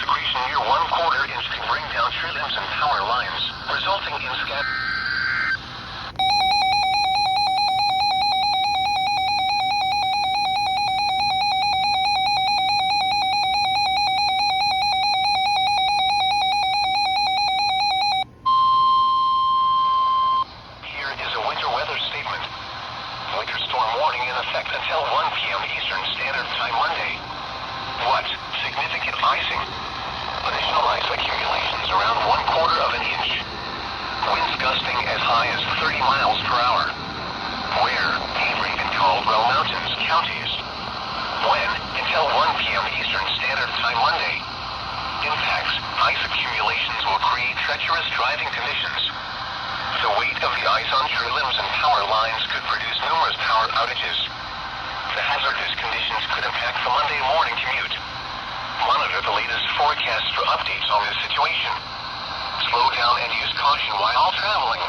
secretion near 1/4 inch can bring down tree limbs and power lines, resulting in Here is a winter weather statement. Winter storm warning in effect until 1 p.m. Eastern Standard Time Monday. What? Significant icing. Additional ice accumulations around 1/4 inch. Winds gusting as high as 30 miles per hour. Where? Neighboring and Caldwell Mountains counties. When? Until 1 p.m. Eastern Standard Time Monday. Impacts. Ice accumulations will create treacherous driving conditions. The weight of the ice on tree limbs and power lines could produce numerous power outages. The hazardous conditions could impact the Monday morning commute. Monitor the latest forecasts for updates on this situation. Slow down and use caution while traveling.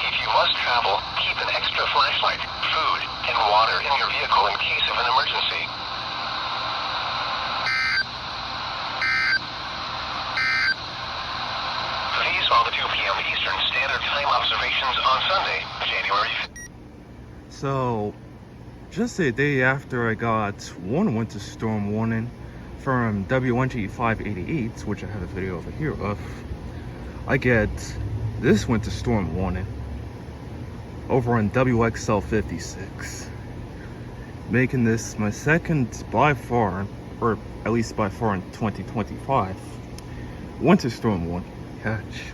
If you must travel, keep an extra flashlight, food, and water in your vehicle in case of an emergency. These are the 2 p.m. Eastern Standard Time observations on Sunday, January 5th. So, just a day after I got one winter storm warning from WXL56, which I have a video over here of, I get this winter storm warning over on WXL56, making this my second by far, or at least by far in 2025, winter storm warning. Catch.